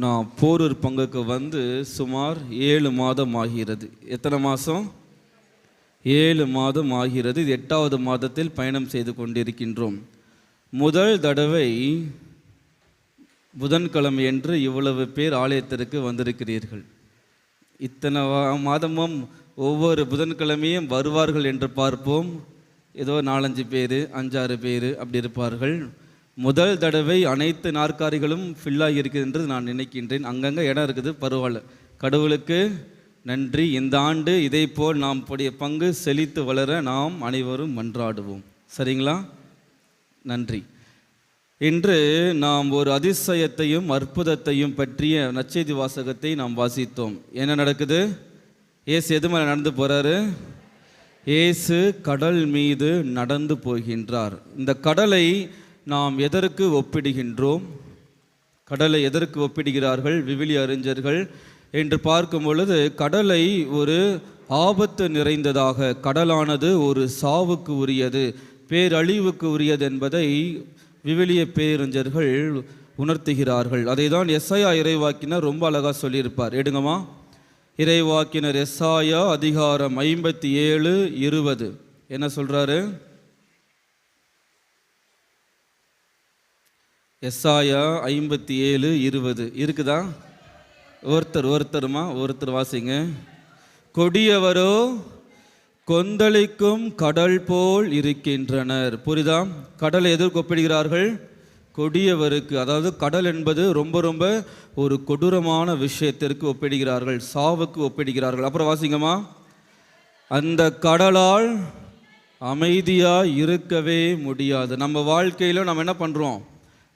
நான் போரூர் பங்குக்கு வந்து சுமார் 7 மாதம் ஆகிறது. எத்தனை மாதம்? 7 மாதம் ஆகிறது. இது 8வது மாதத்தில் பயணம் செய்து கொண்டிருக்கின்றோம். முதல் தடவை புதன்கிழமை என்று இவ்வளவு பேர் ஆலயத்திற்கு வந்திருக்கிறீர்கள். இத்தனை மாதமும் ஒவ்வொரு புதன்கிழமையும் வருவார்கள் என்று பார்ப்போம். ஏதோ 4-5 பேர் 5-6 பேர் அப்படி இருப்பார்கள். முதல் தடவை அனைத்து நாற்காலிகளும் ஃபில்லாகி இருக்குது என்று நான் நினைக்கின்றேன். அங்கங்கே இடம் இருக்குது, பரவாயில்ல. கடவுளுக்கு நன்றி. இந்த ஆண்டு இதே போல் நாம் பங்கு செழித்து வளர நாம் அனைவரும் மன்றாடுவோம். சரிங்களா? நன்றி. இன்று நாம் ஒரு அதிசயத்தையும் அற்புதத்தையும் பற்றிய நற்செய்தி வாசகத்தை நாம் வாசித்தோம். என்ன நடக்குது? இயேசு எது மேலே நடந்து போகிறாரு? இயேசு கடல் மீது நடந்து போகின்றார். இந்த கடலை நாம் எதற்கு ஒப்பிடுகின்றோம்? கடலை எதற்கு ஒப்பிடுகிறார்கள் விவிலிய அறிஞர்கள் என்று பார்க்கும் பொழுது, கடலை ஒரு ஆபத்து நிறைந்ததாக, கடலானது ஒரு சாவுக்கு உரியது, பேரழிவுக்கு உரியது என்பதை விவிலிய பேரறிஞர்கள் உணர்த்துகிறார்கள். அதை தான் எசாயா இறைவாக்கினர் ரொம்ப அழகாக சொல்லியிருப்பார். எடுங்கம்மா, இறைவாக்கினர் எசாயா அதிகாரம் 57:20 என்ன சொல்கிறாரு? எசாயா 57:20 இருக்குதா? ஒருத்தர் வாசிங்க. கொடியவரோ கொந்தளிக்கும் கடல் போல் இருக்கின்றனர். புரியுதா? கடலை எதற்கு ஒப்பிடுகிறார்கள்? கொடியவருக்கு. அதாவது கடல் என்பது ரொம்ப ஒரு கொடூரமான விஷயத்திற்கு ஒப்பிடுகிறார்கள், சாவுக்கு ஒப்பிடுகிறார்கள். அப்புறம் வாசிங்கம்மா. அந்த கடலால் அமைதியாக இருக்கவே முடியாது. நம்ம வாழ்க்கையில் நம்ம என்ன பண்ணுறோம்?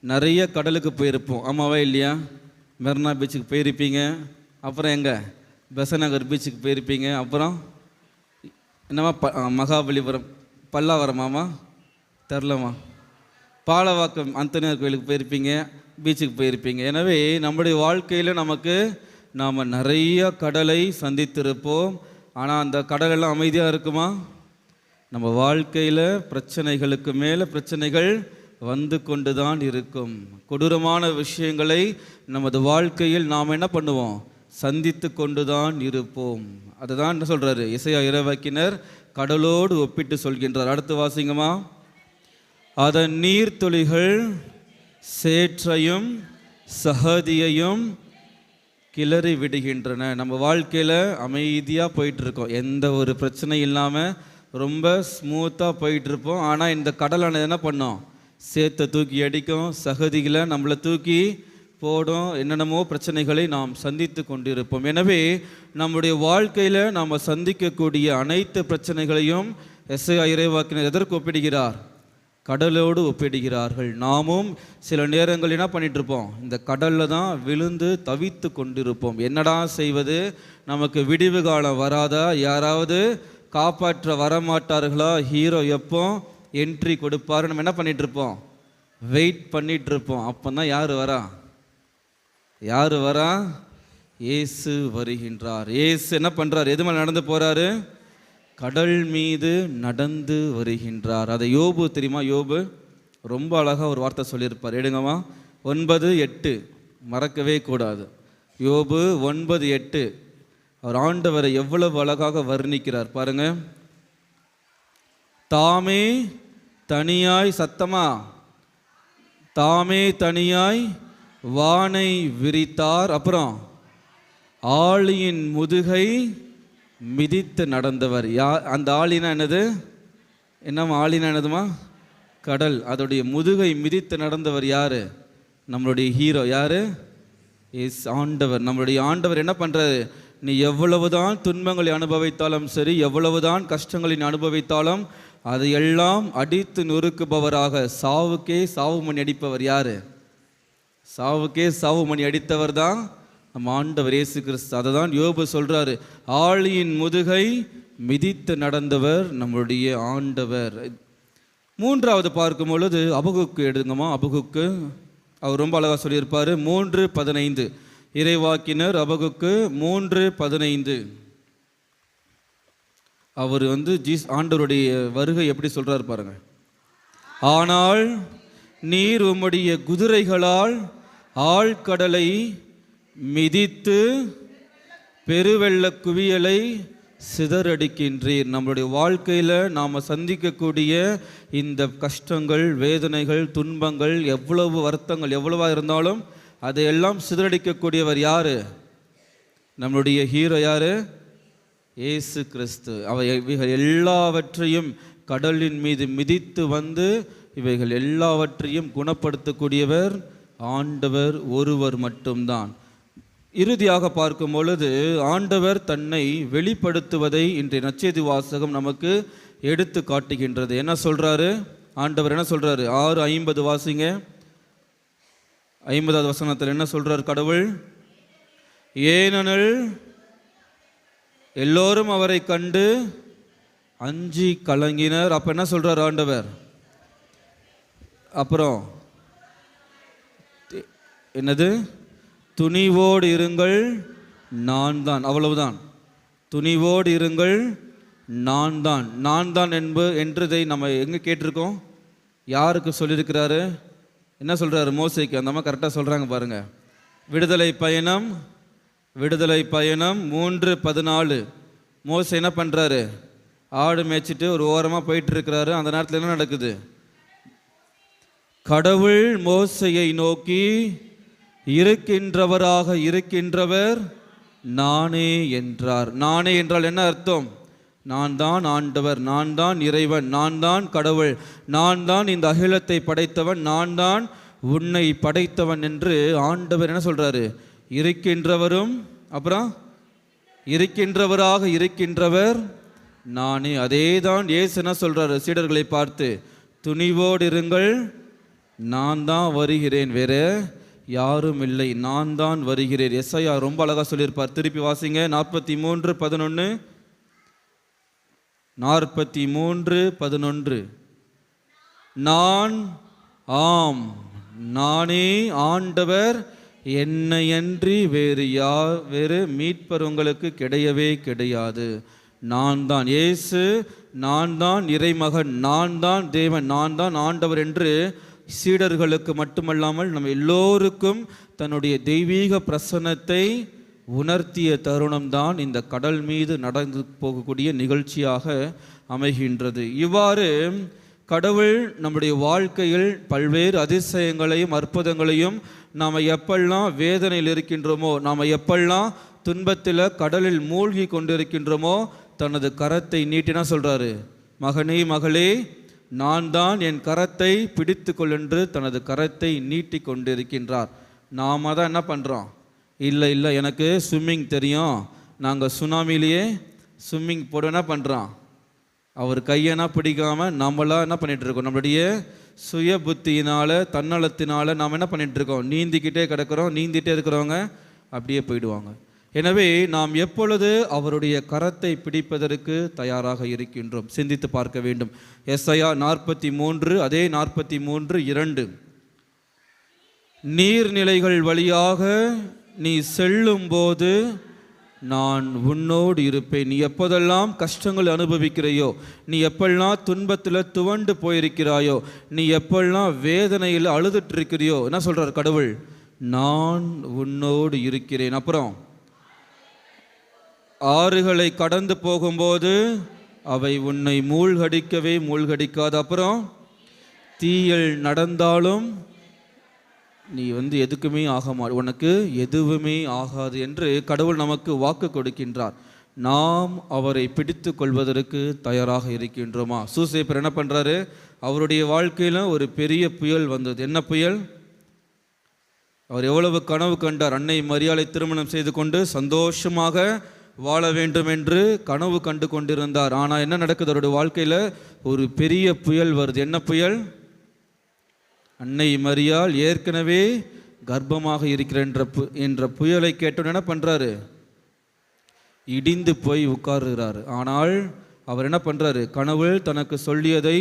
நிறைய கடலுக்கு போயிருப்போம், ஆமாவா இல்லையா? மெரினா பீச்சுக்கு போயிருப்பீங்க. அப்புறம் எங்கே? பெசநகர் பீச்சுக்கு போயிருப்பீங்க. அப்புறம் என்னம்மா மகாபலிபுரம், பல்லாவரமாம்மா, தெரிலம்மா, பாலவாக்கம் அந்தனியார் கோயிலுக்கு போயிருப்பீங்க, பீச்சுக்கு போயிருப்பீங்க. எனவே நம்முடைய வாழ்க்கையில் நாம் நிறைய கடலை சந்தித்திருப்போம். ஆனால் அந்த கடலெல்லாம் அமைதியாக இருக்குமா? நம்ம வாழ்க்கையில் பிரச்சனைகளுக்கு மேலே பிரச்சனைகள் வந்து கொண்டு தான் இருக்கும். கொடூரமான விஷயங்களை நமது வாழ்க்கையில் நாம் என்ன பண்ணுவோம்? சந்தித்து கொண்டு தான் இருப்போம். அதுதான் என்ன சொல்கிறாரு எசாயா இறைவாக்கினர்? கடலோடு ஒப்பிட்டு சொல்கின்றார். அடுத்து வாசிங்கம்மா. அதன் நீர்த்துளிகள் சேற்றையும் சகதியையும் கிளறி விடுகின்றன. நம்ம வாழ்க்கையில் அமைதியாக போயிட்டுருக்கோம், எந்த ஒரு பிரச்சனையும் இல்லாமல் ரொம்ப ஸ்மூத்தாக போயிட்டுருப்போம். ஆனால் இந்த கடலானது என்ன பண்ணோம்? சேத்தை தூக்கி அடிக்கும், சகதிகளை நம்மளை தூக்கி போடும், என்னென்னமோ பிரச்சனைகளை நாம் சந்தித்து கொண்டிருப்போம். எனவே நம்முடைய வாழ்க்கையில் நாம் சந்திக்கக்கூடிய அனைத்து பிரச்சனைகளையும் எசாயா இறைவாக்கினர் எதற்கு ஒப்பிடுகிறார்? கடலோடு ஒப்பிடுகிறார்கள். நாமும் சில நேரங்கள் என்ன பண்ணிகிட்ருப்போம்? இந்த கடலில் தான் விழுந்து தவித்து கொண்டிருப்போம். என்னடா செய்வது? நமக்கு விடிவு காலம் வராதா? யாராவது காப்பாற்ற வரமாட்டார்களா? ஹீரோ எப்போ என்ட்ரி கொடுப்பாரு? நம்ம என்ன பண்ணிகிட்ருப்போம்? வெயிட் பண்ணிகிட்ருப்போம். அப்போ தான் யார் வரா? இயேசு வருகின்றார். இயேசு என்ன பண்ணுறார்? எது மேலே நடந்து போகிறாரு? கடல் மீது நடந்து வருகின்றார். அதை யோபு தெரியுமா? யோபு ரொம்ப அழகாக ஒரு வார்த்தை சொல்லியிருப்பார். எடுங்கம்மா. 9:8 மறக்கவே கூடாது. யோபு 9:8 அவர் ஆண்டவரை எவ்வளவு அழகாக வர்ணிக்கிறார் பாருங்க. தாமே தனியாய் சத்தமா, தாமே தனியாய் வானை விரித்தார். அப்புறம் ஆழியின் முதுகை மிதித்து நடந்தவர். அந்த ஆழினா என்னது? என்னம்மா ஆழினா என்னதுமா? கடல். அதோடைய முதுகை மிதித்து நடந்தவர் யாரு? நம்மளுடைய ஹீரோ யாரு? ஆண்டவர். நம்மளுடைய ஆண்டவர் என்ன பண்ணுறாரு? நீ எவ்வளவுதான் துன்பங்களை அனுபவித்தாலும் சரி, எவ்வளவுதான் கஷ்டங்களை அனுபவித்தாலும் அதையெல்லாம் அடித்து நொறுக்குபவராக, சாவுக்கே சாவு மணி அடிப்பவர் யாரு? சாவுக்கே சாவு மணி அடித்தவர் தான் நம்ம ஆண்டவர் இயேசு கிறிஸ்து. அதை தான் யோபு சொல்கிறாரு, ஆழியின் முதுகை மிதித்து நடந்தவர் நம்முடைய ஆண்டவர். 3வது பார்க்கும் பொழுது அபகுக்கு எடுங்கம்மா. அபகுக்கு அவர் ரொம்ப அழகாக சொல்லியிருப்பார். 3:15 இறைவாக்கினர் அபகுக்கு 3:15 அவர் ஆண்டவருடைய வருகை எப்படி சொல்கிறார் பாருங்க. ஆனால் நீர் உம்முடைய குதிரைகளால் ஆழ்கடலை மிதித்து பெருவெள்ள குவியலை சிதறடிக்கின்றீர். நம்மளுடைய வாழ்க்கையில் நாம் சந்திக்கக்கூடிய இந்த கஷ்டங்கள், வேதனைகள், துன்பங்கள், எவ்வளவு வருத்தங்கள் எவ்வளவா இருந்தாலும் அதையெல்லாம் சிதறடிக்கக்கூடியவர் யாரு? நம்மளுடைய ஹீரோ யாரு? இயேசு கிறிஸ்து. இவைகள் எல்லாவற்றையும் கடலின் மீது மிதித்து வந்து இவைகள் எல்லாவற்றையும் குணப்படுத்தக்கூடியவர் ஆண்டவர் ஒருவர் மட்டும்தான். இறுதியாக பார்க்கும் பொழுது ஆண்டவர் தன்னை வெளிப்படுத்துவதை இன்றைய நற்செய்தி வாசகம் நமக்கு எடுத்து காட்டுகின்றது. என்ன சொல்றாரு ஆண்டவர்? என்ன சொல்றாரு? 6:50 வாசிங்க. 50வது வசனத்தில் என்ன சொல்றார் கடவுள்? ஏனெனில் எல்லோரும் அவரை கண்டு அஞ்சி கலங்கினர். அப்ப என்ன சொல்றார் ஆண்டவர்? அப்புறம் என்னது? துணிவோடு இருங்கள், நான் தான். அவ்வளவுதான். துணிவோடு இருங்கள், நான் தான். நான் தான் என்றதை நம்ம எங்கே கேட்டிருக்கோம்? யாருக்கு சொல்லியிருக்கிறாரு? என்ன சொல்கிறாரு? மோசேக்கு. அந்த மாதிரி கரெக்டாக சொல்கிறாங்க பாருங்க. விடுதலை பயணம் 3:14. மோசே என்ன பண்ணுறாரு? ஆடு மேய்ச்சிட்டு ஒரு ஓரமாக போயிட்டு இருக்கிறாரு. அந்த நேரத்தில் என்ன நடக்குது? கடவுள் மோசையை நோக்கி, இருக்கின்றவராக இருக்கின்றவர் நானே என்றார். நானே என்றால் என்ன அர்த்தம்? நான் தான் ஆண்டவர், நான் தான் இறைவன், நான் தான் கடவுள், நான் தான் இந்த அகிலத்தை படைத்தவன், நான் தான் உன்னை படைத்தவன் என்று ஆண்டவர் என்ன சொல்றாரு? இருக்கின்றவரும், அப்புறம் இருக்கின்றவராக இருக்கின்றவர் நானே. அதே தான் இயேசு என்ன சொல்றாரு சீடர்களை பார்த்து? துணிவோடு இருங்கள், நான் தான் வருகிறேன், வேற யாரும் இல்லை, நான் தான் வருகிறேன். எஸ்ஐயா ரொம்ப அழகா சொல்லியிருப்பார். திருப்பி வாசிங்க. 43:11. 43:11. நான், ஆம் நானே ஆண்டவர், என்னையன்றி வேறு மீட்பர் உங்களுக்கு கிடையவே கிடையாது. நான் தான் இயேசு, நான் தான் இறைமகன், நான் தான் தேவன், நான் தான் ஆண்டவர் என்று சீடர்களுக்கு மட்டுமல்லாமல் நம்ம எல்லோருக்கும் தன்னுடைய தெய்வீக பிரசன்னத்தை உணர்த்திய தருணம் தான் இந்த கடல் மீது நடந்து போகக்கூடிய நிகழ்ச்சியாக அமைகின்றது. இவ்வாறு கடவுள் நம்முடைய வாழ்க்கையில் பல்வேறு அதிசயங்களையும் அற்புதங்களையும் நாம் எப்பெல்லாம் வேதனையில் இருக்கின்றோமோ, நாம் எப்பெல்லாம் துன்பத்தில் கடலில் மூழ்கி கொண்டிருக்கின்றோமோ, தனது கரத்தை நீட்டினா சொல்றாரு, மகனே மகளே, நான் தான், என் கரத்தை பிடித்து கொள்ளென்று தனது கரத்தை நீட்டி கொண்டிருக்கின்றார். நாம தான் என்ன பண்ணுறோம்? இல்லை எனக்கு ஸ்விம்மிங் தெரியும், நாங்கள் சுனாமிலேயே ஸ்விம்மிங் போட என்ன பண்ணுறோம்? அவர் கையென்னா பிடிக்காமல் நம்மளாம் என்ன பண்ணிகிட்டு இருக்கோம்? நம்மளுடைய சுய புத்தியினால், தன்னலத்தினால் நாம் என்ன பண்ணிகிட்டு இருக்கோம்? நீந்திக்கிட்டே கிடக்கிறோம். நீந்திட்டே இருக்கிறவங்க அப்படியே போயிடுவாங்க. எனவே நாம் எப்பொழுது அவருடைய கரத்தை பிடிப்பதற்கு தயாராக இருக்கின்றோம்? சிந்தித்து பார்க்க வேண்டும். எஸ்ஐயா 43, அதே 43:2. நீர்நிலைகள் வழியாக நீ செல்லும் போது நான் உன்னோடு இருப்பேன். நீ எப்போதெல்லாம் கஷ்டங்கள் அனுபவிக்கிறையோ, நீ எப்பெல்லாம் துன்பத்தில் துவண்டு போயிருக்கிறாயோ, நீ எப்பெல்லாம் வேதனையில் அழுதுட்டு இருக்கிறியோ, என்ன சொல்றார் கடவுள்? நான் உன்னோடு இருக்கிறேன். அப்புறம் ஆறுகளை கடந்து போகும்போது அவை உன்னை மூழ்கடிக்காது. அப்புறம் தீயில் நடந்தாலும் நீ எதுக்குமே உனக்கு எதுவுமே ஆகாது என்று கடவுள் நமக்கு வாக்கு கொடுக்கின்றார். நாம் அவரை பிடித்து கொள்வதற்கு தயாராக இருக்கின்றோமா? சூசேப்பர் என்ன பண்றாரு? அவருடைய வாழ்க்கையில ஒரு பெரிய புயல் வந்தது. என்ன புயல்? அவர் எவ்வளவு கனவு கண்டார். அன்னை மரியாளை திருமணம் செய்து கொண்டு சந்தோஷமாக வாழ வேண்டும் என்று கனவு கண்டு கொண்டிருந்தார். ஆனால் என்ன நடக்குது? அவருடைய வாழ்க்கையில் ஒரு பெரிய புயல் வருது. என்ன புயல்? அன்னை மரியாள் ஏற்கனவே கர்ப்பமாக இருக்கிற என்ற புயலை கேட்டோன்னு என்ன பண்ணுறாரு? இடிந்து போய் உட்காருகிறார். ஆனால் அவர் என்ன பண்ணுறாரு? கடவுள் தனக்கு சொல்லியதை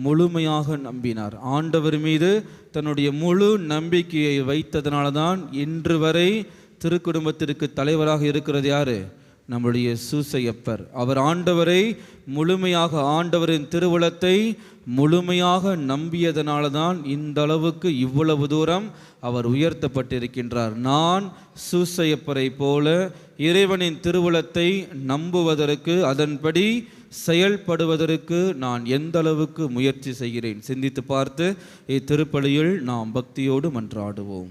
முழுமையாக நம்பினார். ஆண்டவர் மீது தன்னுடைய முழு நம்பிக்கையை வைத்ததனால தான் இன்று வரை திருக்குடும்பத்திற்கு தலைவராக இருக்கிறது யாரு? நம்முடைய சூசையப்பர். அவர் ஆண்டவரை முழுமையாக, ஆண்டவரின் திருவுளத்தை முழுமையாக நம்பியதனால தான் இந்த அளவுக்கு இவ்வளவு தூரம் அவர் உயர்த்தப்பட்டிருக்கின்றார். நான் சூசையப்பரை போல இறைவனின் திருவுளத்தை நம்புவதற்கு, அதன்படி செயல்படுவதற்கு நான் எந்த அளவுக்கு முயற்சி செய்கிறேன்? சிந்தித்து பார்த்து இத்திருப்பலியில் நாம் பக்தியோடு மன்றாடுவோம்.